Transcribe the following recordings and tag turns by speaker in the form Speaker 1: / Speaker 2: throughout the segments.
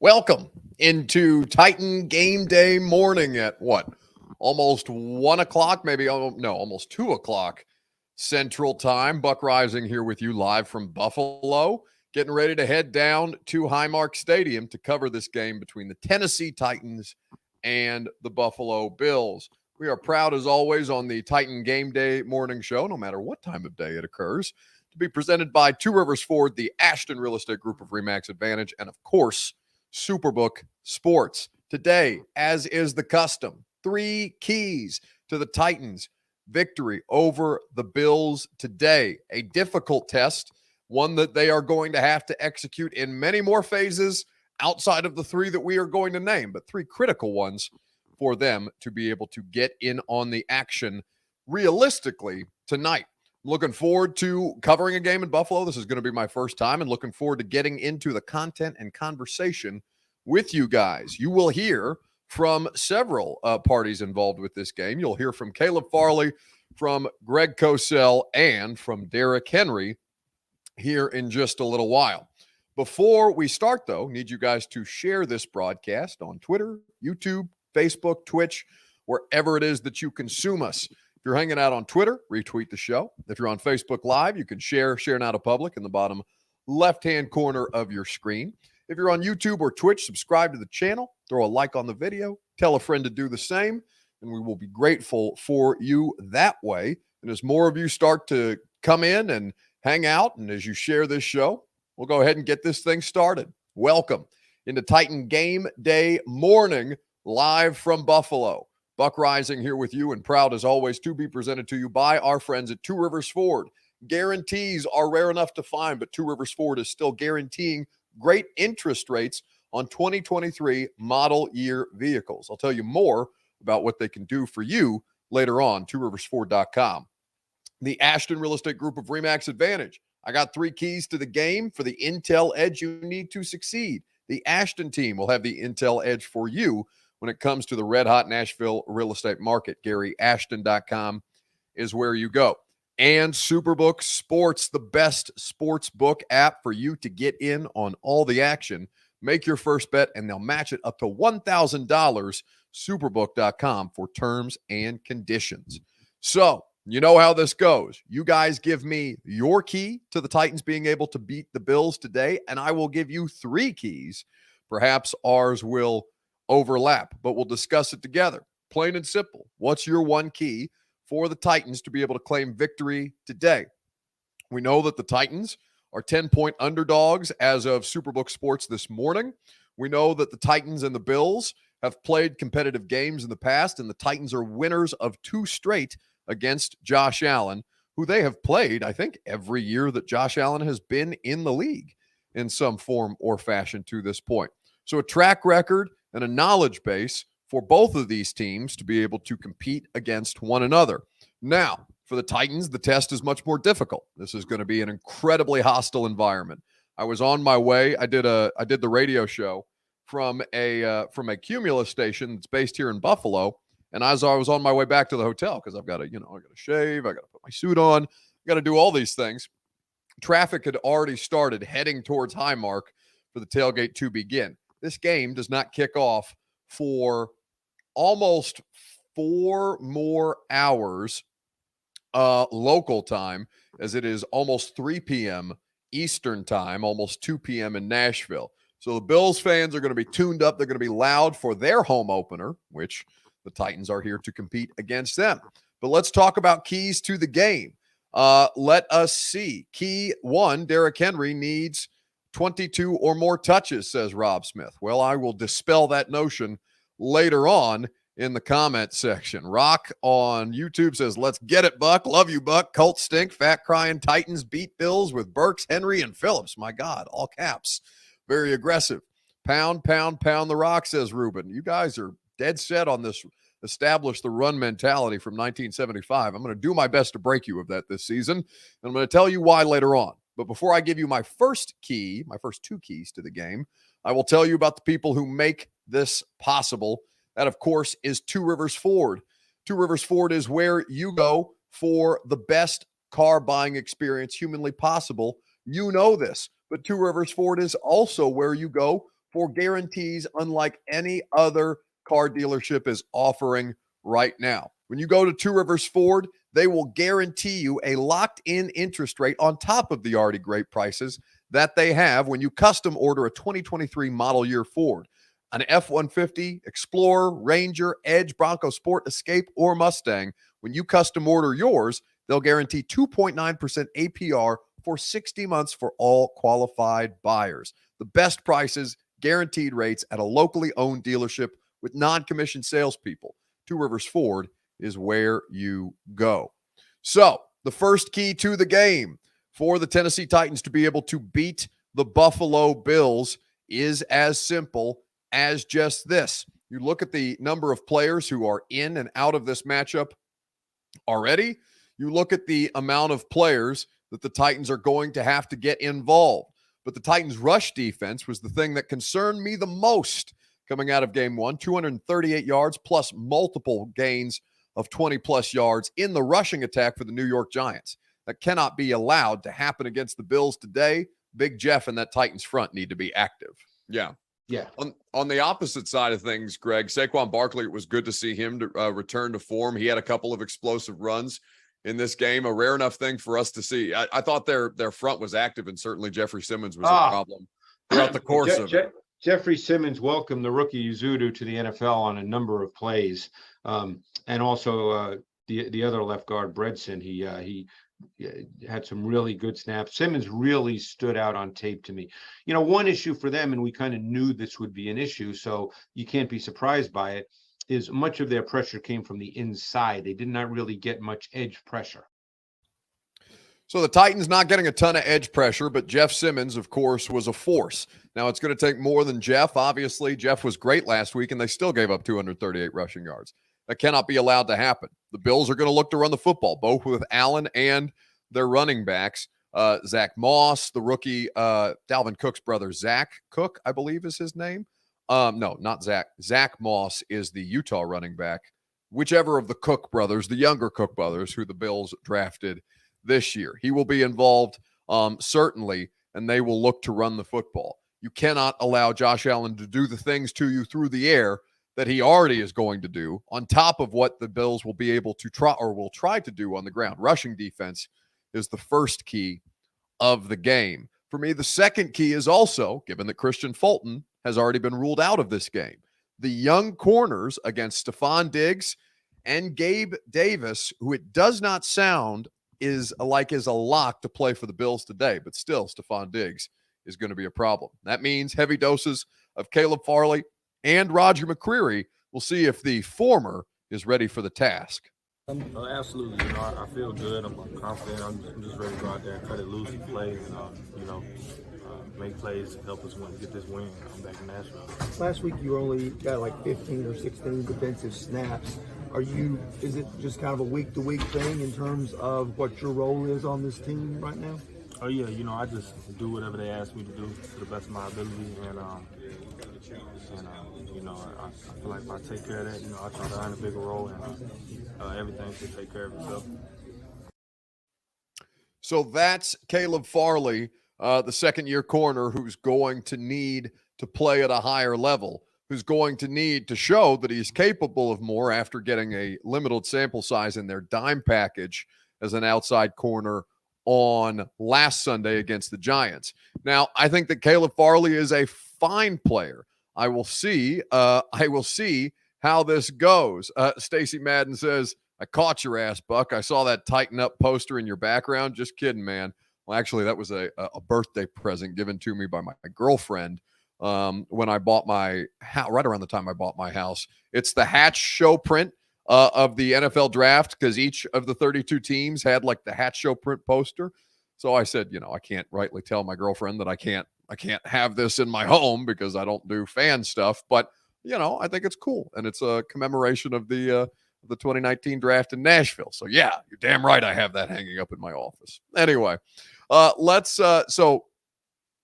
Speaker 1: Welcome into Titan game day morning at what? Almost 1 o'clock, maybe, no, almost 2 o'clock Central Time. Buck Rising here with you live from Buffalo, getting ready to head down to Highmark Stadium to cover this game between the Tennessee Titans and the Buffalo Bills. We are proud, as always, on the Titan Game Day morning show, no matter what time of day it occurs, to be presented by Two Rivers Ford, the Ashton Real Estate Group of RE/MAX Advantage, and, of course, Superbook Sports. Today, as is the custom, 3 keys to the Titans' victory over the Bills today. A difficult test, one that they are going to have to execute in many more phases outside of the 3 that we are going to name, but 3 critical ones for them to be able to get in on the action realistically tonight. Looking forward to covering a game in Buffalo. This is going to be my first time, and looking forward to getting into the content and conversation with you guys. You will hear from several parties involved with this game. You'll hear from Caleb Farley, from Greg Cosell, and from Derrick Henry here in just a little while. Before we start, though, need you guys to share this broadcast on Twitter, YouTube, Facebook, Twitch, wherever it is that you consume us. If you're hanging out on Twitter, retweet the show. If you're on Facebook Live, you can share now to public in the bottom left-hand corner of your screen. If you're on YouTube or Twitch, subscribe to the channel, throw a like on the video, tell a friend to do the same, and we will be grateful for you that way. And as more of you start to come in and hang out, and as you share this show, we'll go ahead and get this thing started. Welcome into Titan Game Day morning, live from Buffalo. Buck Rising here with you, and proud as always to be presented to you by our friends at Two Rivers Ford. Guarantees are rare enough to find, but Two Rivers Ford is still guaranteeing great interest rates on 2023 model year vehicles. I'll tell you more about what they can do for you later on, tworiversford.com. The Ashton Real Estate Group of RE/MAX Advantage. I got 3 keys to the game for the intel edge you need to succeed. The Ashton team will have the intel edge for you when it comes to the red-hot Nashville real estate market. GaryAshton.com is where you go. And Superbook Sports, the best sports book app for you to get in on all the action. Make your first bet, and they'll match it up to $1,000. Superbook.com for terms and conditions. So, you know how this goes. You guys give me your key to the Titans being able to beat the Bills today, and I will give you 3 keys. Perhaps ours will overlap, but we'll discuss it together. Plain and simple. What's your one key for the Titans to be able to claim victory today? We know that the Titans are 10-point underdogs as of Superbook Sports this morning. We know that the Titans and the Bills have played competitive games in the past, and the Titans are winners of 2 straight against Josh Allen, who they have played, I think, every year that Josh Allen has been in the league in some form or fashion to this point. So a track record and a knowledge base for both of these teams to be able to compete against one another. Now, for the Titans, the test is much more difficult. This is going to be an incredibly hostile environment. I was on my way. I did the radio show from a Cumulus station that's based here in Buffalo, and as I was on my way back to the hotel, because I've got to, I got to shave, I got to put my suit on, I got to do all these things. Traffic had already started heading towards Highmark for the tailgate to begin. This game does not kick off for almost 4 more hours local time, as it is almost 3 p.m. Eastern time, almost 2 p.m. in Nashville. So the Bills fans are going to be tuned up. They're going to be loud for their home opener, which the Titans are here to compete against them. But let's talk about keys to the game. Let us see. Key 1, Derrick Henry needs 22 or more touches, says Rob Smith. Well, I will dispel that notion later on in the comment section. Rock on YouTube says, let's get it, Buck. Love you, Buck. Colts stink. Fat crying Titans beat Bills with Burks, Henry, and Phillips. My God, all caps. Very aggressive. Pound, pound, pound the rock, says Ruben. You guys are dead set on this. Establish the run mentality from 1975. I'm going to do my best to break you of that this season, and I'm going to tell you why later on. But before I give you my first key, my first 2 keys to the game, I will tell you about the people who make this possible. That, of course, is Two Rivers Ford. Two Rivers Ford is where you go for the best car buying experience humanly possible. You know this, but Two Rivers Ford is also where you go for guarantees unlike any other car dealership is offering right now. When you go to Two Rivers Ford, they will guarantee you a locked-in interest rate on top of the already great prices that they have when you custom order a 2023 model year Ford. An F-150, Explorer, Ranger, Edge, Bronco Sport, Escape, or Mustang. When you custom order yours, they'll guarantee 2.9% APR for 60 months for all qualified buyers. The best prices, guaranteed rates at a locally owned dealership with non-commissioned salespeople. Two Rivers Ford is where you go. So, the first key to the game for the Tennessee Titans to be able to beat the Buffalo Bills is as simple as just this. You look at the number of players who are in and out of this matchup already. You look at the amount of players that the Titans are going to have to get involved. But the Titans' rush defense was the thing that concerned me the most coming out of game one. 238 yards plus multiple gains of 20-plus yards in the rushing attack for the New York Giants. That cannot be allowed to happen against the Bills today. Big Jeff and that Titans front need to be active.
Speaker 2: Yeah.
Speaker 3: Yeah.
Speaker 2: On the opposite side of things, Greg, Saquon Barkley, it was good to see him to return to form. He had a couple of explosive runs in this game, a rare enough thing for us to see. I thought their front was active, and certainly Jeffrey Simmons was a problem throughout the course of it.
Speaker 3: Jeffrey Simmons welcomed the rookie Uzudu to the NFL on a number of plays. And also the other left guard, Bredson, he had some really good snaps. Simmons really stood out on tape to me. You know, one issue for them, and we kind of knew this would be an issue, so you can't be surprised by it, is much of their pressure came from the inside. They did not really get much edge pressure.
Speaker 1: So the Titans not getting a ton of edge pressure, but Jeff Simmons, of course, was a force. Now, it's going to take more than Jeff. Obviously, Jeff was great last week, and they still gave up 238 rushing yards. That cannot be allowed to happen. The Bills are going to look to run the football, both with Allen and their running backs. Zach Moss, the rookie, Dalvin Cook's brother, Zach Cook, I believe is his name. No, not Zach. Zach Moss is the Utah running back, whichever of the Cook brothers, the younger Cook brothers, who the Bills drafted this year. He will be involved, certainly, and they will look to run the football. You cannot allow Josh Allen to do the things to you through the air that he already is going to do, on top of what the Bills will be able to try or will try to do on the ground. Rushing defense is the first key of the game. For me, the second key is also, given that Christian Fulton has already been ruled out of this game, the young corners against Stephon Diggs and Gabe Davis, who it does not sound is a lock to play for the Bills today, but still Stephon Diggs is going to be a problem. That means heavy doses of Caleb Farley and Roger McCreary. We'll see if the former is ready for the task.
Speaker 4: Absolutely. You know, I feel good. I'm confident. I'm just ready to go out there and cut it loose and play and, make plays to help us get this win. I'm back in Nashville.
Speaker 5: Last week you only got like 15 or 16 defensive snaps. Is it just kind of a week-to-week thing in terms of what your role is on this team right now?
Speaker 4: Oh, yeah. You know, I just do whatever they ask me to do to the best of my ability. And I feel like if I take care of that, I try to earn a bigger role, and everything should take care of itself.
Speaker 1: So that's Caleb Farley, the second-year corner, who's going to need to play at a higher level, who's going to need to show that he's capable of more after getting a limited sample size in their dime package as an outside corner on last Sunday against the Giants. Now, I think that Caleb Farley is a fine player. I will see how this goes. Stacy Madden says, I caught your ass, Buck. I saw that Tighten Up poster in your background. Just kidding, man. Well, actually, that was a birthday present given to me by my girlfriend when I bought my house, right around the time I bought my house. It's the Hatch show print of the NFL draft, because each of the 32 teams had like the Hatch show print poster. So I said, I can't rightly tell my girlfriend that I can't have this in my home because I don't do fan stuff. But, I think it's cool. And it's a commemoration of the 2019 draft in Nashville. So, yeah, you're damn right I have that hanging up in my office. Anyway, so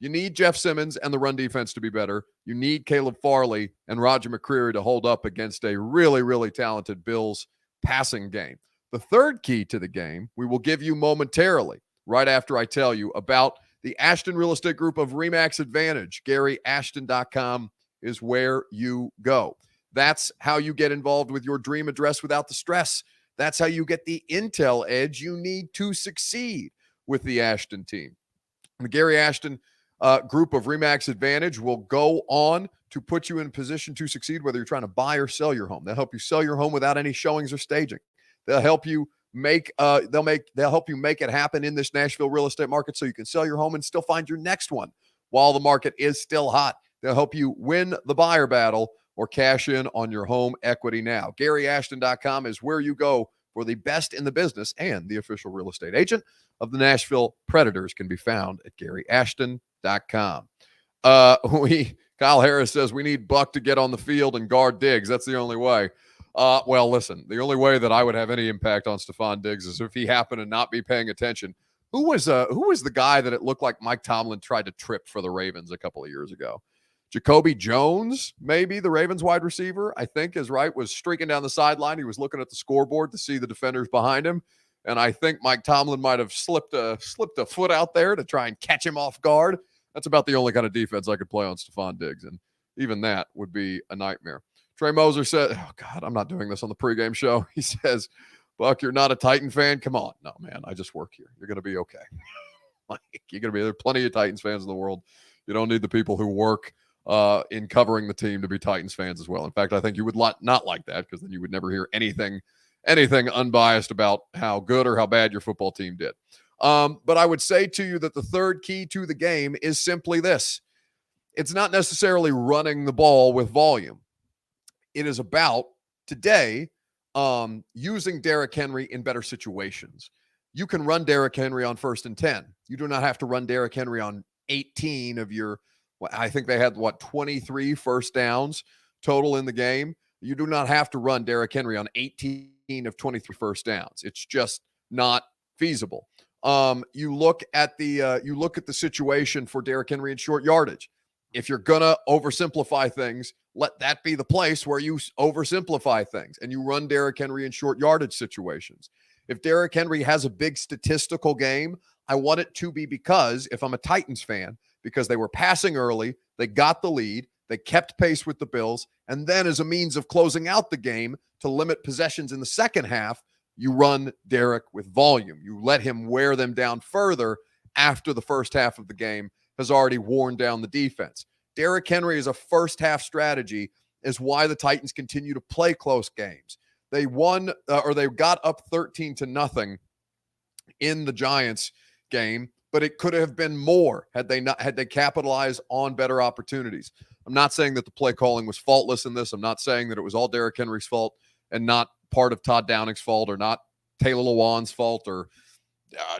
Speaker 1: you need Jeff Simmons and the run defense to be better. You need Caleb Farley and Roger McCreary to hold up against a really, really talented Bills passing game. The third key to the game we will give you momentarily, right after I tell you about The Ashton Real Estate Group of RE/MAX Advantage, GaryAshton.com is where you go. That's how you get involved with your dream address without the stress. That's how you get the intel edge you need to succeed with the Ashton team. The Gary Ashton Group of RE/MAX Advantage will go on to put you in a position to succeed, whether you're trying to buy or sell your home. They'll help you sell your home without any showings or staging. They'll help you make it happen in this Nashville real estate market so you can sell your home and still find your next one while the market is still hot. They'll help you win the buyer battle or cash in on your home equity now. GaryAshton.com is where you go for the best in the business, and the official real estate agent of the Nashville Predators can be found at GaryAshton.com. Kyle Harris says we need Buck to get on the field and guard Diggs. That's the only way. Well, listen, the only way that I would have any impact on Stephon Diggs is if he happened to not be paying attention. Who was the guy that it looked like Mike Tomlin tried to trip for the Ravens a couple of years ago? Jacoby Jones, maybe the Ravens wide receiver, I think is right, was streaking down the sideline. He was looking at the scoreboard to see the defenders behind him. And I think Mike Tomlin might have slipped a foot out there to try and catch him off guard. That's about the only kind of defense I could play on Stephon Diggs. And even that would be a nightmare. Trey Moser said, oh, God, I'm not doing this on the pregame show. He says, Buck, you're not a Titan fan? Come on. No, man, I just work here. You're going to be okay. You're going to be there. Plenty of Titans fans in the world. You don't need the people who work in covering the team to be Titans fans as well. In fact, I think you would not like that, because then you would never hear anything unbiased about how good or how bad your football team did. But I would say to you that the third key to the game is simply this. It's not necessarily running the ball with volume. It is about today using Derrick Henry in better situations. You can run Derrick Henry on 1st and 10. You do not have to run Derrick Henry on 18 of your, I think they had 23 first downs total in the game. You do not have to run Derrick Henry on 18 of 23 first downs. It's just not feasible. You look at the situation for Derrick Henry in short yardage. If you're gonna oversimplify things, let that be the place where you oversimplify things and you run Derrick Henry in short yardage situations. If Derrick Henry has a big statistical game, I want it to be because, if I'm a Titans fan, because they were passing early, they got the lead, they kept pace with the Bills, and then as a means of closing out the game to limit possessions in the second half, you run Derrick with volume. You let him wear them down further after the first half of the game has already worn down the defense. Derrick Henry is a first half strategy, is why the Titans continue to play close games. They won they got up 13-0 in the Giants game, but it could have been more had they capitalized on better opportunities. I'm not saying that the play calling was faultless in this. I'm not saying that it was all Derrick Henry's fault and not part of Todd Downing's fault, or not Taylor Lewan's fault, or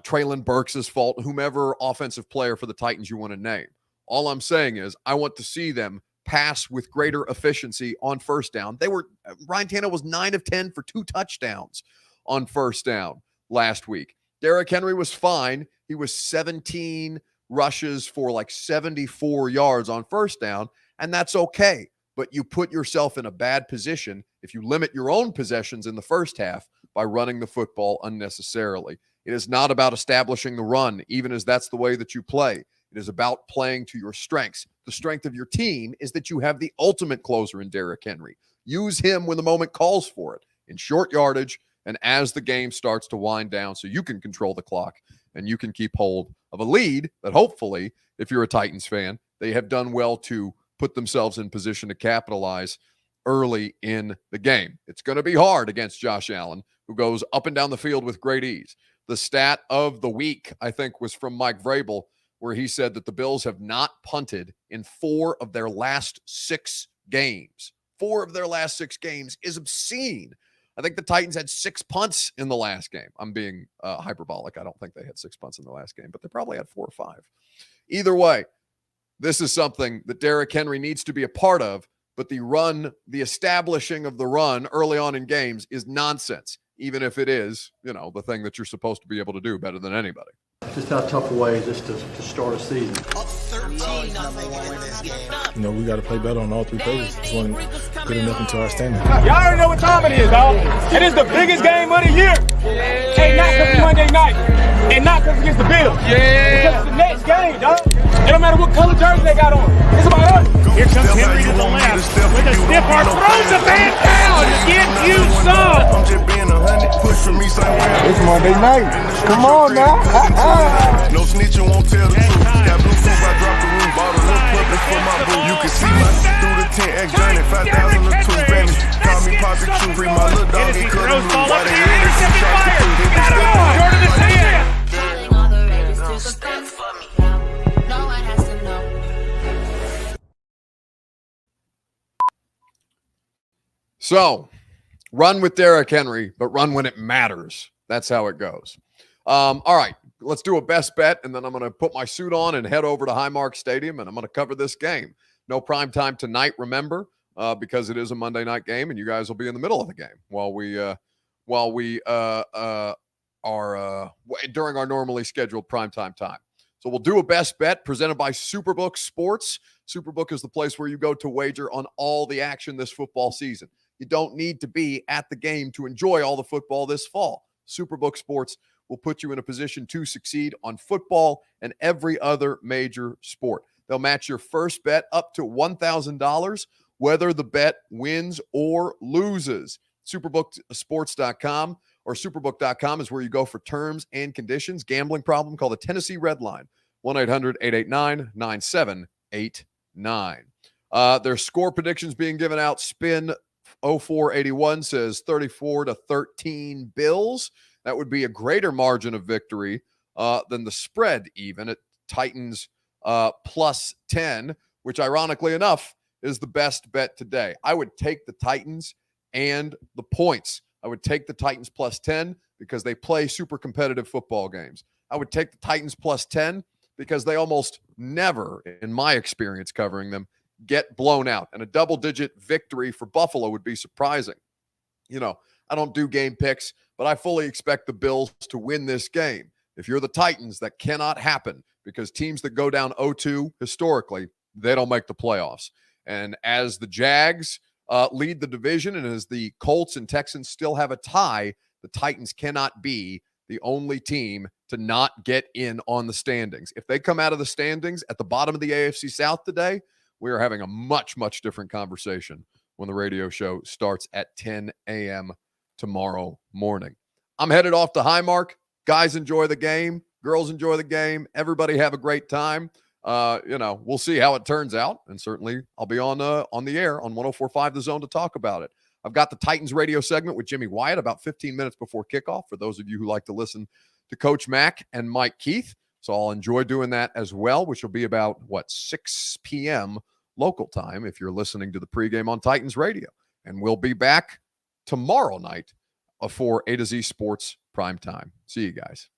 Speaker 1: Traylon Burks' fault, whomever offensive player for the Titans you want to name. All I'm saying is I want to see them pass with greater efficiency on first down. Ryan Tannehill was 9 of 10 for 2 touchdowns on first down last week. Derrick Henry was fine. He was 17 rushes for 74 yards on first down, and that's okay. But you put yourself in a bad position if you limit your own possessions in the first half by running the football unnecessarily. It is not about establishing the run, even as that's the way that you play. It is about playing to your strengths. The strength of your team is that you have the ultimate closer in Derrick Henry. Use him when the moment calls for it, in short yardage and as the game starts to wind down, so you can control the clock and you can keep hold of a lead that hopefully, if you're a Titans fan, they have done well to put themselves in position to capitalize early in the game. It's going to be hard against Josh Allen, who goes up and down the field with great ease. The stat of the week, I think, was from Mike Vrabel, where he said that the Bills have not punted in 4 of their last 6 games. 4 of their last 6 games is obscene. I think the Titans had 6 punts in the last game. I'm being hyperbolic. I don't think they had 6 punts in the last game, but they probably had 4 or 5. Either way, this is something that Derrick Henry needs to be a part of, but the establishing of the run early on in games is nonsense, even if it is, the thing that you're supposed to be able to do better than anybody.
Speaker 6: Just how tough a way is this to start a season?
Speaker 7: Up 13-0 in this game.
Speaker 4: We got to play better on all 3 phases. This wasn't good enough until our standard.
Speaker 8: Y'all already know what time it is, dog. It is the biggest game of the year. And not because it's Monday night. And not because it's against the Bills. Because it's the next game. what color jersey they got on. It's about us. Here comes Henry to the left with a stiff arm. Throws the man down. Get you some.
Speaker 9: I'm just being 100. Push for me somewhere.
Speaker 5: It's Monday night. Come on now.
Speaker 9: No snitching won't tell the truth. Got blue proof, I dropped the roof. Bought a little public for my boo. You can see my through the tent, X Johnny, 5,000 or 2 Grammy. Call me Poppy Q, free my little dog. He couldn't move. Why they in this? He tried to do. They
Speaker 8: Got him on. Short of the 10.
Speaker 1: So, run with Derrick Henry, but run when it matters. That's how it goes. All right, let's do a best bet, and then I'm going to put my suit on and head over to Highmark Stadium, and I'm going to cover this game. No prime time tonight, remember, because it is a Monday night game, and you guys will be in the middle of the game while we are during our normally scheduled primetime time. So we'll do a best bet presented by Superbook Sports. Superbook is the place where you go to wager on all the action this football season. You don't need to be at the game to enjoy all the football this fall. Superbook Sports will put you in a position to succeed on football and every other major sport. They'll match your first bet up to $1,000, whether the bet wins or loses. Superbooksports.com or superbook.com is where you go for terms and conditions. Gambling problem? Call the Tennessee Red Line, 1-800-889-9789. There's score predictions being given out. Spin 0481 says 34-13 Bills. That would be a greater margin of victory than the spread even at Titans plus 10, which ironically enough is the best bet today. I would take the Titans and the points. I would take the Titans plus 10 because they play super competitive football games. I would take the Titans plus 10 because they almost never, in my experience covering them, get blown out. And a double-digit victory for Buffalo would be surprising. You know, I don't do game picks, but I fully expect the Bills to win this game. If you're the Titans, that cannot happen because teams that go down 0-2 historically, they don't make the playoffs. And as the Jags lead the division and as the Colts and Texans still have a tie, the Titans cannot be the only team to not get in on the standings. If they come out of the standings at the bottom of the AFC South today, we are having a much, much different conversation when the radio show starts at 10 a.m. tomorrow morning. I'm headed off to Highmark. Guys, enjoy the game. Girls, enjoy the game. Everybody have a great time. We'll see how it turns out. And certainly I'll be on the air on 104.5 The Zone to talk about it. I've got the Titans radio segment with Jimmy Wyatt about 15 minutes before kickoff for those of you who like to listen to Coach Mack and Mike Keith. So I'll enjoy doing that as well, which will be about, 6 p.m. local time if you're listening to the pregame on Titans radio. And we'll be back tomorrow night for A to Z Sports Prime Time. See you guys.